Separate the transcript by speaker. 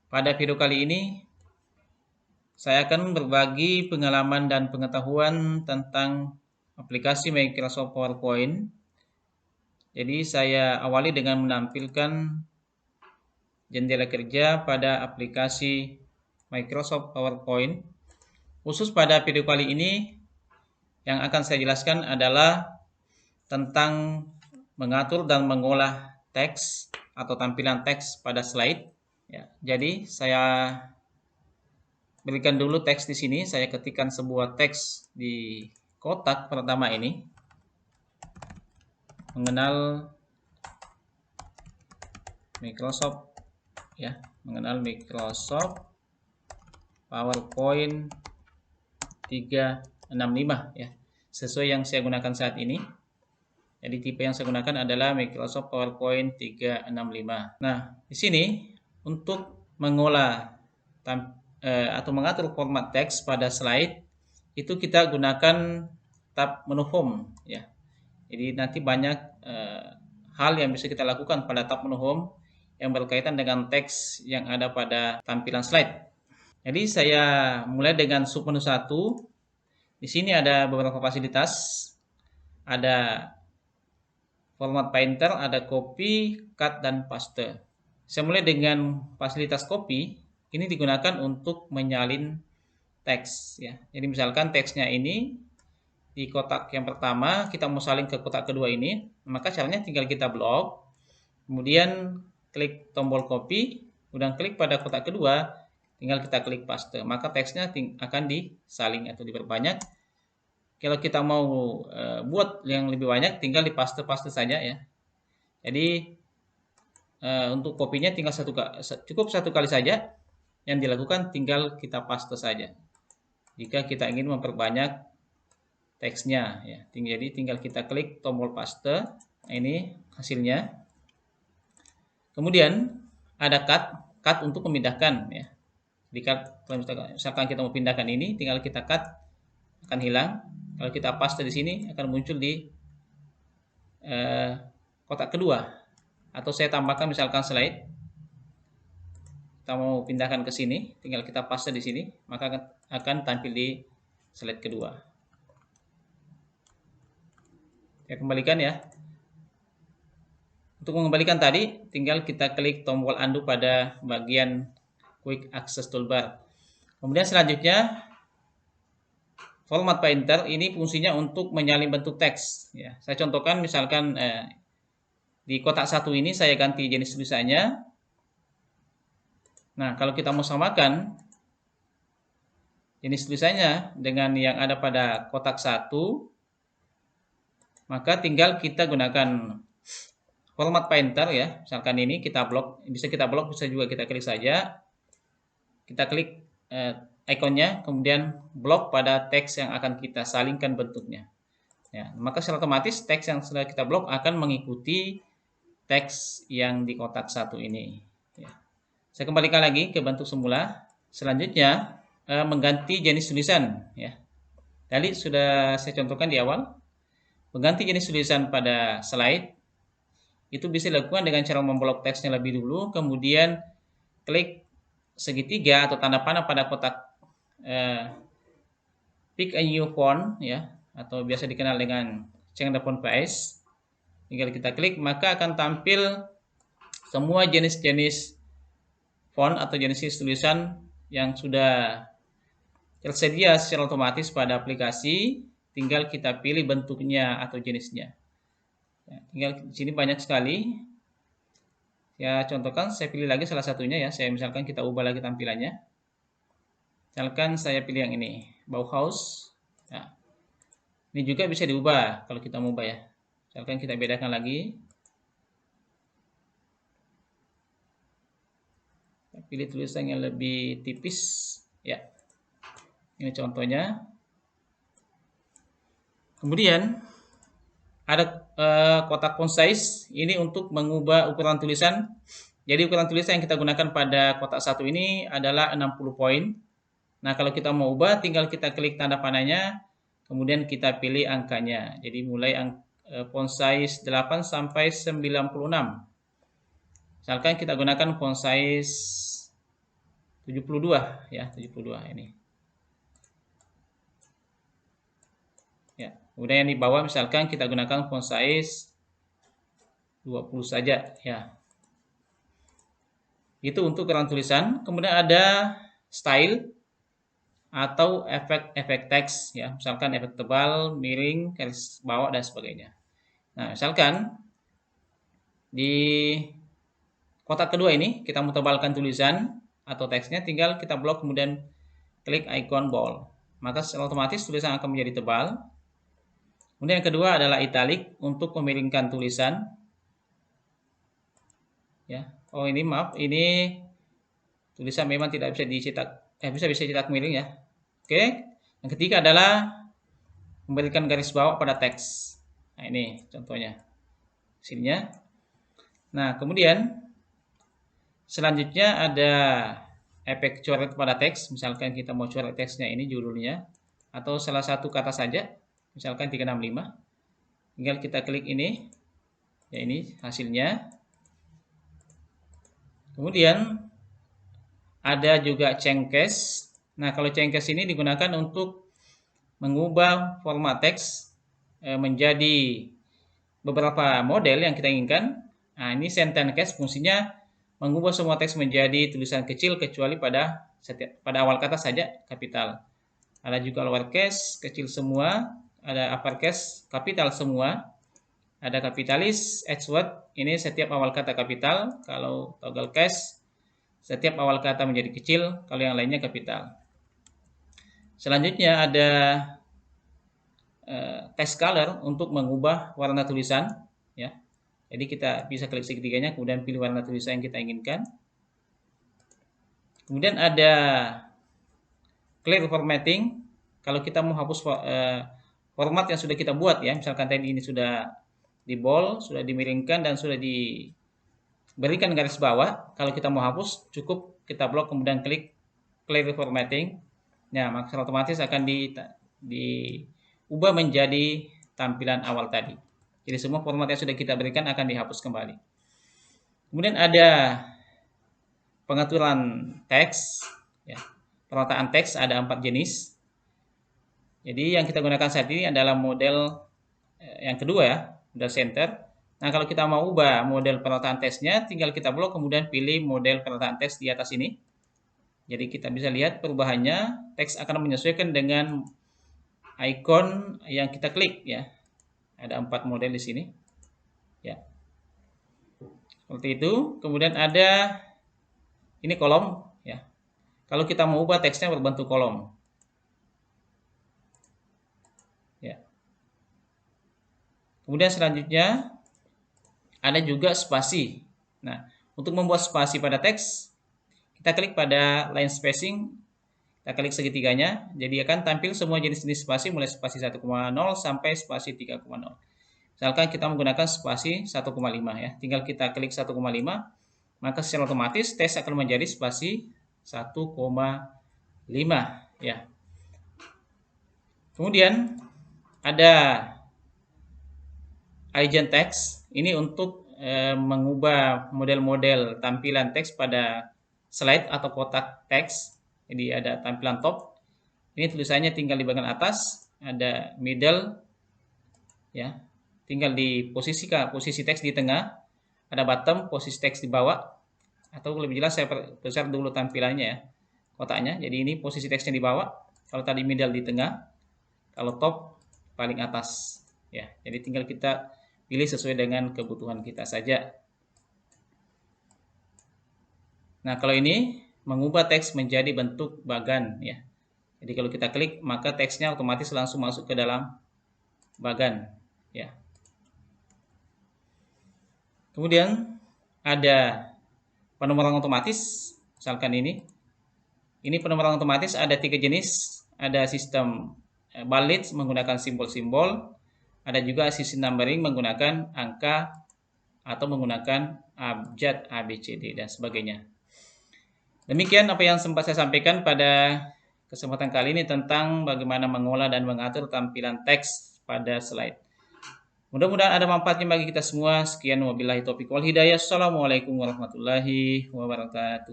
Speaker 1: Pada video kali ini, saya akan berbagi pengalaman dan pengetahuan tentang aplikasi Microsoft PowerPoint. Jadi saya awali dengan menampilkan jendela kerja pada aplikasi Microsoft PowerPoint. Khusus pada video kali ini, yang akan saya jelaskan adalah tentang mengatur dan mengolah teks atau tampilan teks pada slide. Ya, jadi saya berikan dulu teks di sini. Saya ketikkan sebuah teks di kotak pertama ini. Mengenal Microsoft, ya, mengenal Microsoft PowerPoint 365, ya, sesuai yang saya gunakan saat ini. Jadi tipe yang saya gunakan adalah Microsoft PowerPoint 365. Nah, di sini untuk mengolah atau mengatur format teks pada slide itu kita gunakan tab menu home, ya. Jadi nanti banyak hal yang bisa kita lakukan pada tab menu home yang berkaitan dengan teks yang ada pada tampilan slide. Jadi saya mulai dengan submenu 1. Di sini ada beberapa fasilitas. Ada format painter, ada copy, cut, dan paste. Saya mulai dengan fasilitas copy. Ini digunakan untuk menyalin teks, ya. Jadi misalkan teksnya ini di kotak yang pertama, kita mau salin ke kotak kedua ini, maka caranya tinggal kita blok, kemudian klik tombol copy, kemudian klik pada kotak kedua, tinggal kita klik paste, maka teksnya akan disalin atau diperbanyak. Kalau kita mau buat yang lebih banyak, tinggal di paste saja, ya. Jadi untuk kopinya tinggal cukup satu kali saja. Yang dilakukan tinggal kita paste saja. Jika kita ingin memperbanyak teksnya, ya. Jadi tinggal kita klik tombol paste. Nah, ini hasilnya. Kemudian ada cut untuk memindahkan, ya. Kalau misalkan kita mau pindahkan ini, tinggal kita cut, akan hilang. Kalau kita paste di sini akan muncul di kotak kedua. Atau saya tambahkan misalkan slide. Kita mau pindahkan ke sini, tinggal kita paste di sini, maka akan tampil di slide kedua. Saya kembalikan, ya. Untuk mengembalikan tadi, tinggal kita klik tombol undo pada bagian quick access toolbar. Kemudian selanjutnya, format painter ini fungsinya untuk menyalin bentuk teks, ya. Saya contohkan misalkan di kotak 1 ini saya ganti jenis tulisannya. Nah, kalau kita mau samakan jenis tulisannya dengan yang ada pada kotak 1, maka tinggal kita gunakan format painter, ya. Misalkan ini kita blok, bisa juga kita klik saja. Kita klik ikonnya, kemudian blok pada teks yang akan kita salingkan bentuknya. Ya, maka secara otomatis teks yang sudah kita blok akan mengikuti teks yang di kotak 1 ini. Ya. Saya kembalikan lagi ke bentuk semula. Selanjutnya mengganti jenis tulisan, ya. Tadi sudah saya contohkan di awal. Mengganti jenis tulisan pada slide itu bisa dilakukan dengan cara memblok teksnya lebih dulu, kemudian klik segitiga atau tanda panah pada kotak pick a new font, ya, atau biasa dikenal dengan change the font size. Tinggal kita klik, maka akan tampil semua jenis-jenis font atau jenis tulisan yang sudah tersedia secara otomatis pada aplikasi. Tinggal kita pilih bentuknya atau jenisnya. Ya, tinggal di sini banyak sekali. Ya, contohkan saya pilih lagi salah satunya, ya. Saya misalkan kita ubah lagi tampilannya. Misalkan saya pilih yang ini, Bauhaus. Ya. Ini juga bisa diubah kalau kita mau ubah, ya. Misalkan kita bedakan lagi. Pilih tulisan yang lebih tipis, ya. Ini contohnya. Kemudian ada kotak font size ini untuk mengubah ukuran tulisan. Jadi ukuran tulisan yang kita gunakan pada kotak 1 ini adalah 60 poin. Nah, kalau kita mau ubah, tinggal kita klik tanda panahnya, kemudian kita pilih angkanya. Jadi mulai font size 8 sampai 96. Misalkan kita gunakan font size 72 ya, 72 ini. Ya, kemudian yang di bawah misalkan kita gunakan font size 20 saja ya. Itu untuk ukuran tulisan. Kemudian ada style atau efek teks ya, misalkan efek tebal, miring, garis bawah dan sebagainya. Nah, misalkan di kotak kedua ini kita mau tebalkan tulisan atau teksnya, tinggal kita blok kemudian klik icon bold. Maka secara otomatis tulisan akan menjadi tebal. Kemudian yang kedua adalah italic untuk memiringkan tulisan. Ya. Oh, ini maaf, ini tulisan memang tidak bisa dicetak, bisa cetak miring ya. Oke. Yang ketiga adalah memberikan garis bawah pada teks. Nah, ini contohnya. Sininya. Nah, kemudian selanjutnya ada efek coret pada teks. Misalkan kita mau coret teksnya ini judulnya atau salah satu kata saja. Misalkan 365. Tinggal kita klik ini. Ya, ini hasilnya. Kemudian ada juga cengkes. Nah, kalau cengkes ini digunakan untuk mengubah format teks menjadi beberapa model yang kita inginkan. Nah, ini sentence case fungsinya mengubah semua teks menjadi tulisan kecil kecuali pada awal kata saja kapital. Ada juga lowercase, kecil semua, ada uppercase, kapital semua. Ada kapitalis, H-word, ini setiap awal kata kapital. Kalau toggle case, setiap awal kata menjadi kecil, kalau yang lainnya kapital. Selanjutnya ada text color untuk mengubah warna tulisan. Ya. Jadi kita bisa klik segitiganya, kemudian pilih warna tulisan yang kita inginkan. Kemudian ada clear formatting. Kalau kita mau hapus format yang sudah kita buat ya, misalkan tadi ini sudah di bold, sudah dimiringkan dan sudah diberikan garis bawah. Kalau kita mau hapus, cukup kita blok kemudian klik clear formatting. Nah, maka otomatis akan diubah menjadi tampilan awal tadi. Jadi semua format yang sudah kita berikan akan dihapus kembali. Kemudian ada pengaturan teks, ya. Penataan teks ada 4 jenis. Jadi yang kita gunakan saat ini adalah model yang kedua ya, model center. Nah, kalau kita mau ubah model penataan teksnya, tinggal kita blok kemudian pilih model penataan teks di atas ini. Jadi kita bisa lihat perubahannya, teks akan menyesuaikan dengan icon yang kita klik ya. Ada 4 model di sini. Ya. Seperti itu. Kemudian ada ini kolom ya. Kalau kita mau ubah teksnya berbentuk kolom. Ya. Kemudian selanjutnya ada juga spasi. Nah, untuk membuat spasi pada teks, kita klik pada line spacing, kita klik segitiganya, jadi akan tampil semua jenis-jenis spasi mulai spasi 1,0 sampai spasi 3,0. Misalkan kita menggunakan spasi 1,5 ya, tinggal kita klik 1,5, maka secara otomatis teks akan menjadi spasi 1,5 ya. Kemudian ada agent text, ini untuk mengubah model-model tampilan teks pada slide atau kotak teks. Jadi ada tampilan top. Ini tulisannya tinggal di bagian atas, ada middle ya. Tinggal di posisi teks di tengah, ada bottom, posisi teks di bawah. Atau lebih jelas saya besar dulu tampilannya ya. Kotaknya. Jadi ini posisi teksnya di bawah, kalau tadi middle di tengah, kalau top paling atas ya. Jadi tinggal kita pilih sesuai dengan kebutuhan kita saja. Nah, kalau ini mengubah teks menjadi bentuk bagan ya. Jadi kalau kita klik, maka teksnya otomatis langsung masuk ke dalam bagan ya. Kemudian ada penomoran otomatis, misalkan ini. Ini penomoran otomatis ada 3 jenis. Ada sistem bullet menggunakan simbol-simbol. Ada juga sistem numbering menggunakan angka atau menggunakan abjad ABCD dan sebagainya. Demikian apa yang sempat saya sampaikan pada kesempatan kali ini tentang bagaimana mengolah dan mengatur tampilan teks pada slide. Mudah-mudahan ada manfaatnya bagi kita semua. Sekian wabillahi taufiq wal hidayah. Assalamualaikum warahmatullahi wabarakatuh.